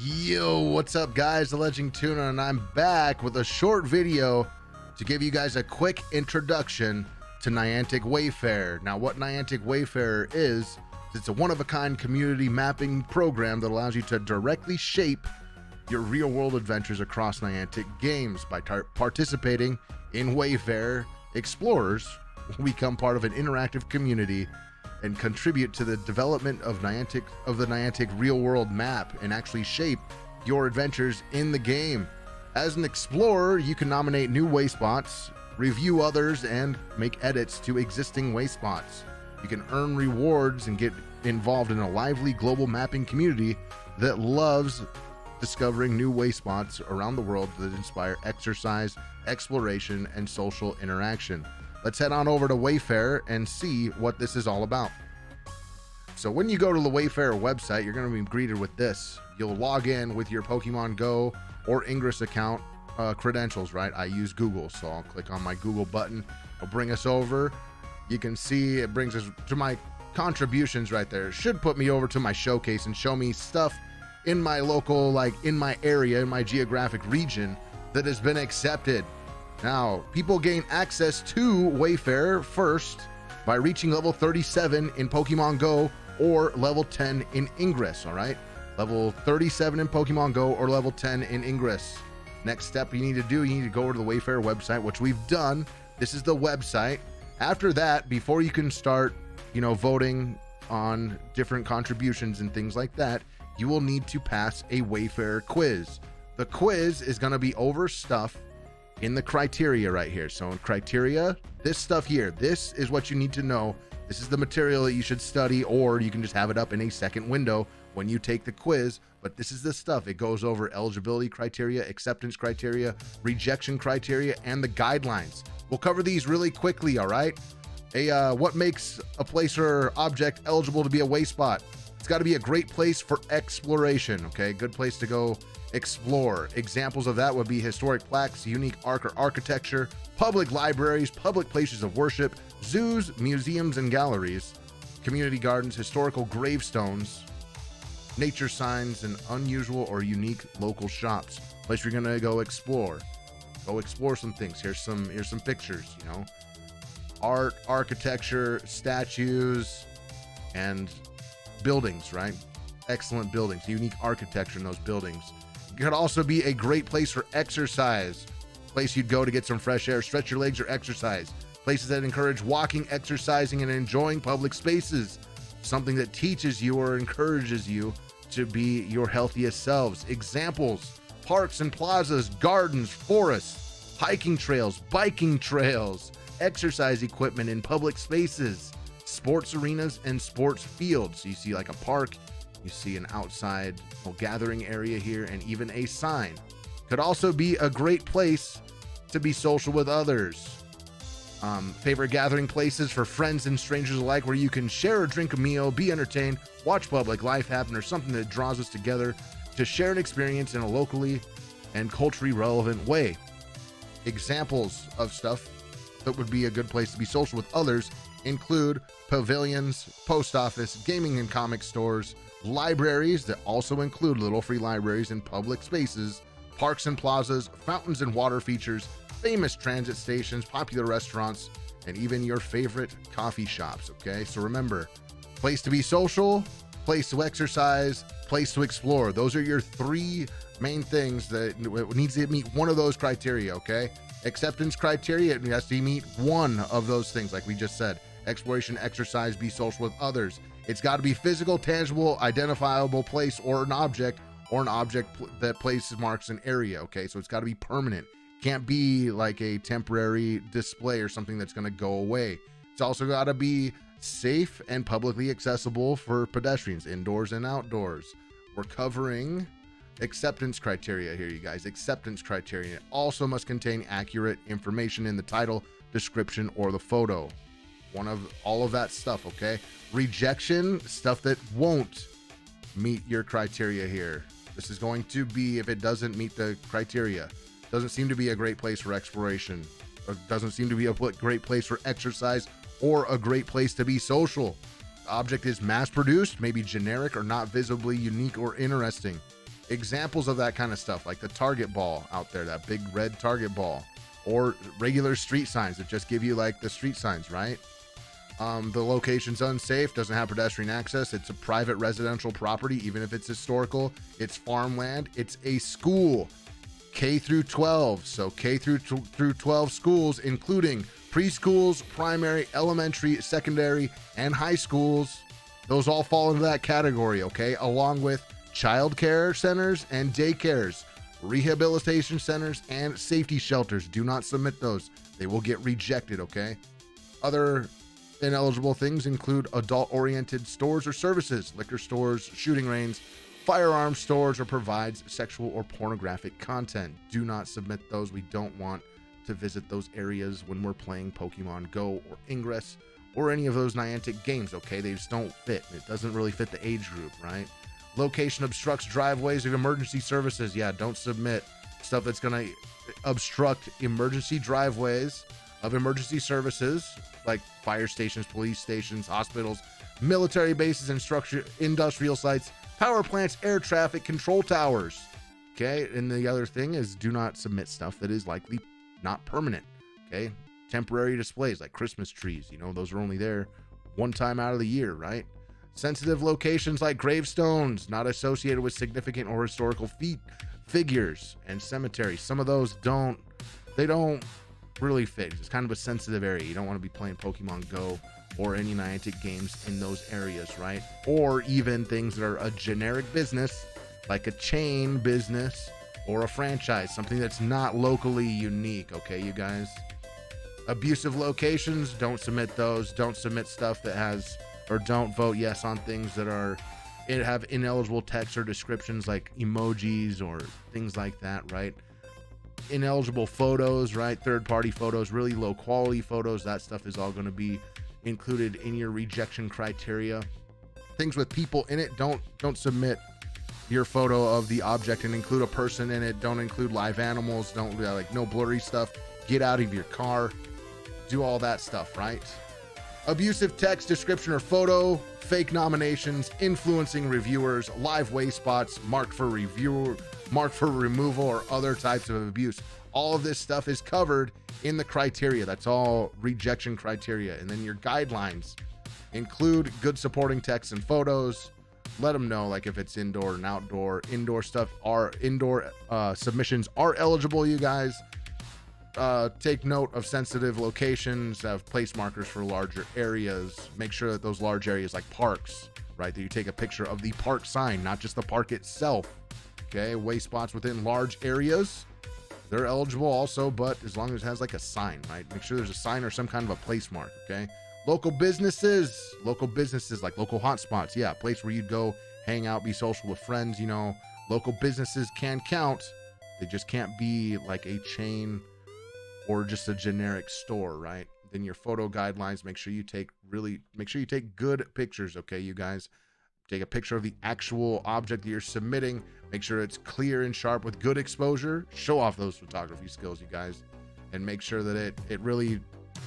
Yo, what's up guys? The Legend Tuna, and I'm back with a short video to give you guys a quick introduction to Niantic Wayfarer. Now, what Niantic Wayfarer is, it's a one-of-a-kind community mapping program that allows you to directly shape your real-world adventures across Niantic games. By participating in Wayfarer Explorers, will become part of an interactive community and contribute to the development of the Niantic real-world map and actually shape your adventures in the game. As an explorer, you can nominate new wayspots, review others, and make edits to existing wayspots. You can earn rewards and get involved in a lively global mapping community that loves discovering new wayspots around the world that inspire exercise, exploration, and social interaction. Let's head on over to Wayfarer and see what this is all about. So when you go to the Wayfarer website, you're going to be greeted with this. You'll log in with your Pokemon Go or Ingress account credentials, right? I use Google, so I'll click on my Google button. It'll bring us over. You can see it brings us to my contributions right there. It should put me over to my showcase and show me stuff in my local, like in my area, in my geographic region that has been accepted. Now, people gain access to Wayfarer first by reaching level 37 in Pokemon Go or level 10 in Ingress, all right? Level 37 in Pokemon Go or level 10 in Ingress. Next step you need to do, you need to go over to the Wayfarer website, which we've done. This is the website. After that, before you can start, voting on different contributions and things like that, you will need to pass a Wayfarer quiz. The quiz is going to be over stuff in the criteria right here. So in criteria, this stuff here, this is what you need to know. This is the material that you should study, or you can just have it up in a second window when you take the quiz. But this is the stuff. It goes over eligibility criteria, acceptance criteria, rejection criteria, and the guidelines. We'll cover these really quickly, all right? What makes a place or object eligible to be a wayspot? It's got to be a great place for exploration, okay? Good place to go explore. Examples of that would be historic plaques, unique art or architecture, public libraries, public places of worship, zoos, museums and galleries, community gardens, historical gravestones, nature signs, and unusual or unique local shops. Place you're gonna go explore. Go explore some things. Here's some pictures, art, architecture, statues, and buildings, right? Excellent buildings, unique architecture in those buildings. It could also be a great place for exercise. Place you'd go to get some fresh air, stretch your legs, or exercise. Places that encourage walking, exercising, and enjoying public spaces. Something that teaches you or encourages you to be your healthiest selves. Examples: parks and plazas, gardens, forests, hiking trails, biking trails, exercise equipment in public spaces, sports arenas, and sports fields. So you see like a park, you see an outside gathering area here, and even a sign. Could also be a great place to be social with others. Favorite gathering places for friends and strangers alike, where you can share or drink a meal, be entertained, watch public life happen, or something that draws us together to share an experience in a locally and culturally relevant way. Examples of stuff that would be a good place to be social with others include pavilions, post office, gaming and comic stores, libraries that also include little free libraries in public spaces, parks and plazas, fountains and water features, famous transit stations, popular restaurants, and even your favorite coffee shops, okay? So remember, place to be social, place to exercise, place to explore. Those are your three main things that needs to meet one of those criteria, okay? Acceptance criteria, it has to meet one of those things, like we just said. Exploration, exercise, be social with others. It's got to be physical, tangible, identifiable place or an object that places marks an area, okay? So it's got to be permanent. Can't be like a temporary display or something that's going to go away. It's also got to be safe and publicly accessible for pedestrians, indoors and outdoors. We're covering acceptance criteria here, you guys. Acceptance criteria. It also must contain accurate information in the title, description, or the photo. One of all of that stuff, okay? Rejection, stuff that won't meet your criteria here. This is going to be, if it doesn't meet the criteria, doesn't seem to be a great place for exploration, or doesn't seem to be a great place for exercise, or a great place to be social. The object is mass produced, maybe generic or not visibly unique or interesting. Examples of that kind of stuff, like the Target ball out there, that big red Target ball, or regular street signs that just give you like the street signs, right? The location's unsafe, doesn't have pedestrian access. It's a private residential property, even if it's historical. It's farmland. It's a school, K through 12. So K through 12 schools, including preschools, primary, elementary, secondary, and high schools. Those all fall into that category, okay? Along with child care centers and daycares, rehabilitation centers, and safety shelters. Do not submit those. They will get rejected, okay? Other ineligible things include adult-oriented stores or services, liquor stores, shooting ranges, firearms stores, or provides sexual or pornographic content. Do not submit those. We don't want to visit those areas when we're playing Pokemon Go or Ingress or any of those Niantic games, okay? They just don't fit. It doesn't really fit the age group, right? Location obstructs driveways of emergency services. Yeah, don't submit stuff that's going to obstruct emergency driveways of emergency services like fire stations, police stations, hospitals, military bases, and industrial sites, power plants, air traffic control towers. Okay, and the other thing is do not submit stuff that is likely not permanent. Okay, temporary displays like Christmas trees, you know, those are only there one time out of the year, right? Sensitive locations like gravestones not associated with significant or historical figures, and cemeteries. Some of those don't really fit. It's kind of a sensitive area. You don't want to be playing Pokemon Go or any Niantic games in those areas, right? Or even things that are a generic business, like a chain business or a franchise, something that's not locally unique, okay, you guys? Abusive locations, don't submit those. Don't submit stuff that has, or don't vote yes on things that have ineligible text or descriptions like emojis or things like that, right? Ineligible photos, right? Third-party photos, really low-quality photos, that stuff is all going to be included in your rejection criteria. Things with people in it, don't submit your photo of the object and include a person in it. Don't include live animals. Don't like no blurry stuff. Get out of your car. Do all that stuff, right? Abusive text, description, or photo, fake nominations, influencing reviewers, live wayspots, marked for removal, or other types of abuse. All of this stuff is covered in the criteria. That's all rejection criteria. And then your guidelines include good supporting text and photos. Let them know, like if it's indoor and outdoor. Indoor submissions are eligible, you guys. Take note of sensitive locations, have place markers for larger areas. Make sure that those large areas like parks, right, that you take a picture of the park sign, not just the park itself. Okay, wayspots within large areas, they're eligible also, but as long as it has like a sign, right? Make sure there's a sign or some kind of a place mark, okay? Local businesses like local hotspots, yeah, a place where you'd go hang out, be social with friends, you know. Local businesses can count. They just can't be like a chain or just a generic store, right? Then your photo guidelines, make sure you take good pictures, okay, you guys? Take a picture of the actual object that you're submitting. Make sure it's clear and sharp with good exposure. Show off those photography skills, you guys, and make sure that it really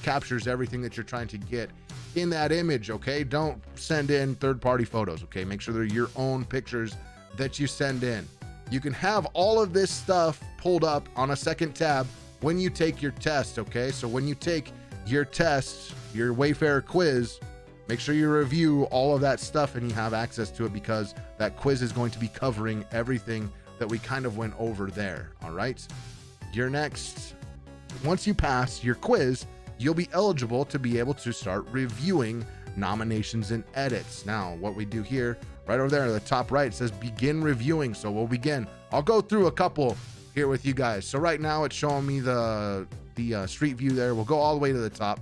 captures everything that you're trying to get in that image, okay? Don't send in third-party photos, okay? Make sure they're your own pictures that you send in. You can have all of this stuff pulled up on a second tab when you take your test, okay? So when you take your test, your Wayfarer quiz, make sure you review all of that stuff and you have access to it, because that quiz is going to be covering everything that we kind of went over there, all right? Once you pass your quiz, you'll be eligible to be able to start reviewing nominations and edits. Now, what we do here, right over there at the top right, it says begin reviewing. So we'll begin. I'll go through a couple here with you guys. So right now it's showing me the street view there. We'll go all the way to the top.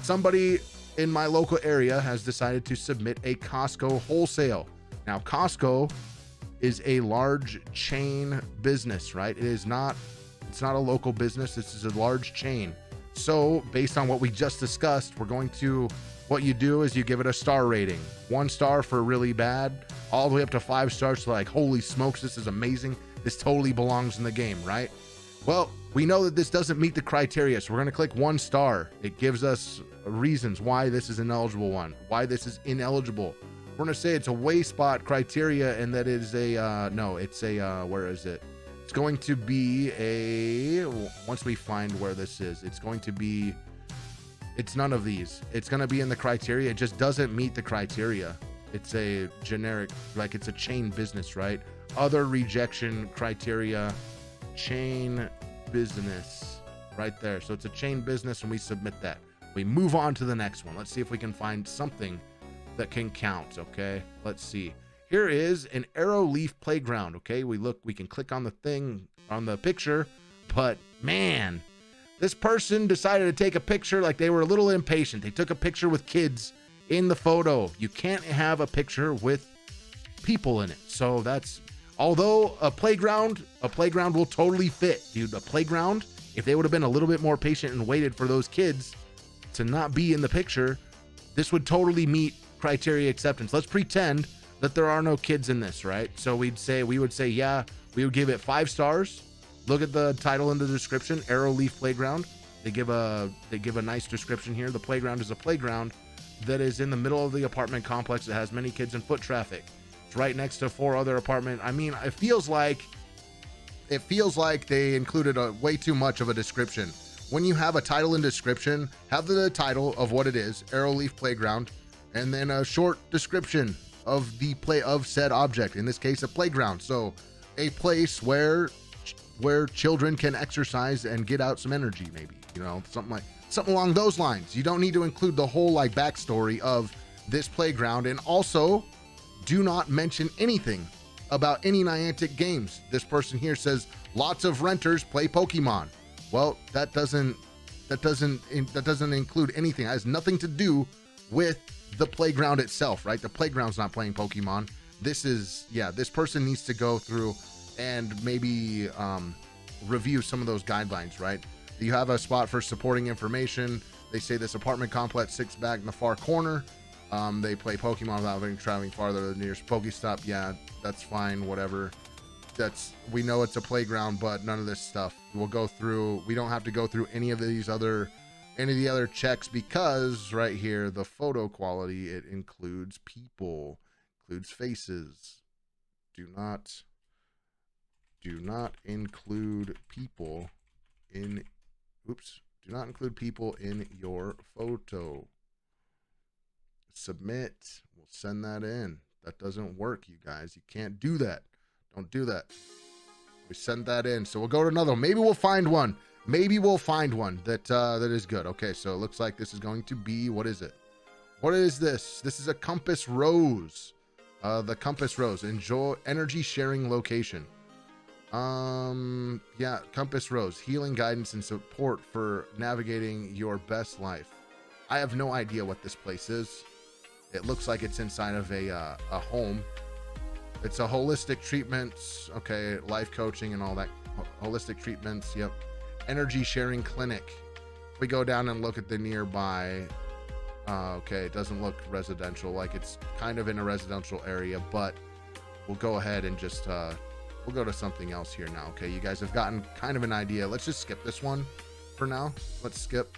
Somebody in my local area has decided to submit a Costco wholesale. Now, Costco is a large chain business, right? It's not a local business. This is a large chain. So based on what we just discussed, what you do is you give it a star rating. 1 star for really bad, all the way up to 5 stars to like, holy smokes, this is amazing. This totally belongs in the game, right? Well, we know that this doesn't meet the criteria, so we're going to click 1 star. It gives us reasons why this is an eligible one, why this is ineligible. We're gonna say it's a Wayspot criteria, and that is a no, it's a where is it? It's going to be a, once we find where this is, it's going to be, it's none of these. It's gonna be in the criteria. It just doesn't meet the criteria. It's a generic, like it's a chain business, right? Other rejection criteria, chain business, right there. So it's a chain business, and we submit that. We move on to the next one. Let's see if we can find something that can count. Okay, let's see. Here is an arrow leaf playground. Okay, we can click on the thing on the picture, but man, this person decided to take a picture like they were a little impatient. They took a picture with kids in the photo. You can't have a picture with people in it. So that's, although a playground will totally fit, dude. A playground, if they would have been a little bit more patient and waited for those kids to not be in the picture, this would totally meet criteria acceptance. Let's pretend that there are no kids in this, right? So we would say, yeah, we would give it 5 stars. Look at the title in the description, Arrow Leaf Playground. They give a nice description here. The playground is a playground that is in the middle of the apartment complex that has many kids and foot traffic. It's right next to 4 other apartment. I mean, it feels like they included way too much of a description. When you have a title and description, have the title of what it is, Arrow Leaf Playground, and then a short description of the play of said object, in this case a playground. So a place where children can exercise and get out some energy, maybe, you know, something along those lines. You don't need to include the whole like backstory of this playground. And also, do not mention anything about any Niantic games. This person here says lots of renters play Pokemon. Well, that doesn't include anything. It has nothing to do with the playground itself, right? The playground's not playing Pokemon. This person needs to go through and maybe review some of those guidelines, right? You have a spot for supporting information. They say this apartment complex sits back in the far corner. They play Pokemon without traveling farther to the nearest Pokestop. Yeah, that's fine, whatever. We know it's a playground, but none of this stuff. We don't have to go through any of the other checks, because right here, the photo quality, it includes people, includes faces. Do not include people in, do not include people in your photo. Submit. We'll send that in. That doesn't work, you guys. You can't do that. Don't do that. We send that in. So we'll go to another one. Maybe we'll find one. That is good. Okay, so it looks like this is going to be, what is it? What is this? This is a compass rose. The compass rose. Enjoy energy sharing location. Yeah, compass rose. Healing guidance and support for navigating your best life. I have no idea what this place is. It looks like it's inside of a home. It's a holistic treatments. Okay, life coaching and all that. Holistic treatments. Yep. Energy sharing clinic. We go down and look at the nearby. Okay, it doesn't look residential. Like it's kind of in a residential area, but we'll go ahead and just we'll go to something else here now. Okay, you guys have gotten kind of an idea. Let's just skip this one for now. Let's skip.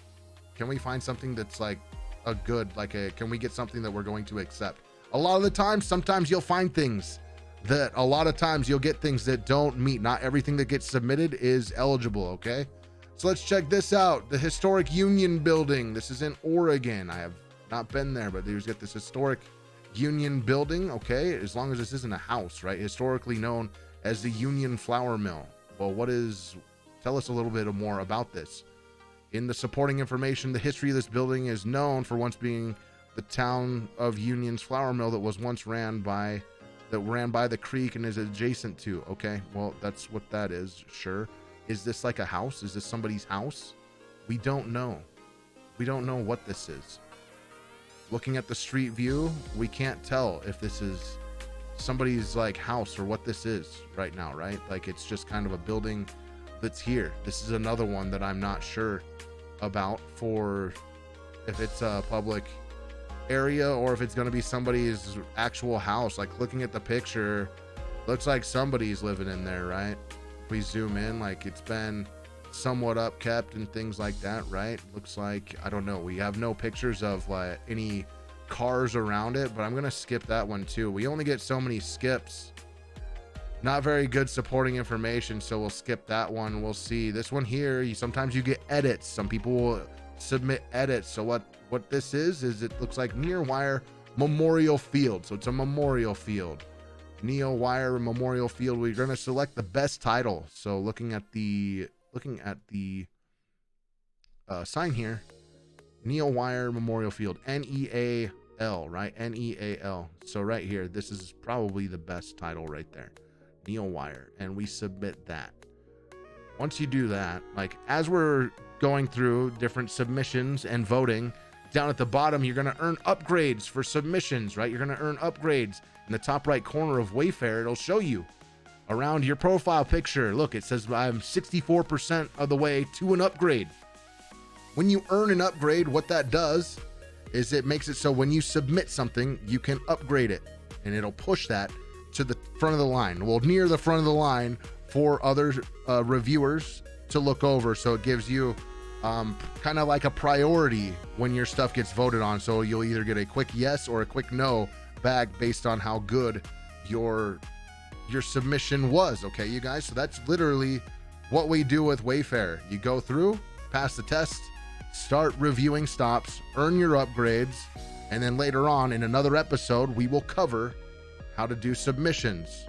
Can we find something that's like a good, can we get something that we're going to accept? A lot of the time, sometimes you'll find things that, a lot of times you'll get things that don't meet. Not everything that gets submitted is eligible. Okay, so let's check this out. The Historic Union Building. This is in Oregon. I have not been there, but there's got this Historic Union Building. Okay, as long as this isn't a house, right? Historically known as the Union Flour Mill. Well, tell us a little bit more about this. In the supporting information, the history of this building is known for once being the town of Union's flour mill that was once ran by the creek and is adjacent to. Okay, well, that's what that is. Sure. Is this like a house? Is this somebody's house? We don't know. We don't know what this is. Looking at the street view, we can't tell if this is somebody's like house or what this is right now, right? Like it's just kind of a building that's here. This is another one that I'm not sure about, for if it's a public area or if it's going to be somebody's actual house. Like looking at the picture, looks like somebody's living in there, right? If we zoom in, like it's been somewhat upkept and things like that, right? Looks like, I don't know, we have no pictures of like any cars around it, but I'm gonna skip that one too. We only get so many skips. Not very good supporting information, so we'll skip that one. We'll see this one here. Sometimes you get edits. Some people will submit edits. So what this is it looks like Nearwire Memorial Field. So it's a memorial field. Neowire Memorial Field. We're going to select the best title. So looking at the sign here, Neowire Memorial Field, Neal, right? Neal. So right here, this is probably the best title right there, Neowire, and we submit that. Once you do that, like as we're going through different submissions and voting, down at the bottom, you're going to earn upgrades for submissions, right? You're going to earn upgrades. In the top right corner of Wayfarer, it'll show you around your profile picture. Look, it says I'm 64% of the way to an upgrade. When you earn an upgrade, what that does is it makes it so when you submit something, you can upgrade it, and it'll push that to the front of the line. Well, near the front of the line for other reviewers to look over. So it gives you kind of like a priority when your stuff gets voted on. So you'll either get a quick yes or a quick no back based on how good your submission was. Okay, you guys, so that's literally what we do with Wayfarer. You go through, pass the test, start reviewing stops, earn your upgrades, and then later on in another episode we will cover how to do submissions,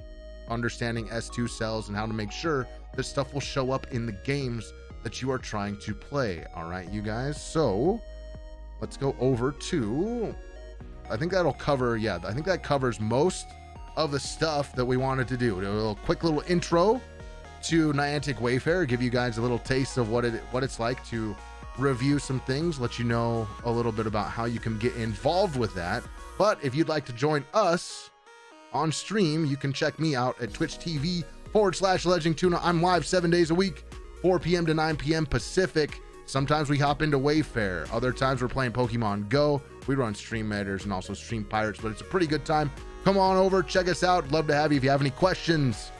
understanding S2 cells, and how to make sure this stuff will show up in the games that you are trying to play. All right, you guys, so let's go over to, I think that'll cover, yeah, I think that covers most of the stuff that we wanted to do. A quick little intro to Niantic Wayfarer, give you guys a little taste of what it's like to review some things, let you know a little bit about how you can get involved with that. But if you'd like to join us on stream, you can check me out at Twitch TV/Legend Tuna. I'm live 7 days a week, 4 p.m. to 9 p.m. Pacific. Sometimes we hop into Wayfarer. Other times we're playing Pokemon Go. We run Stream Editors and also Stream Pirates, but it's a pretty good time. Come on over, check us out. Love to have you. If you have any questions,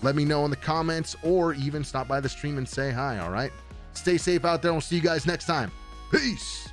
let me know in the comments, or even stop by the stream and say hi, all right? Stay safe out there, and we'll see you guys next time. Peace!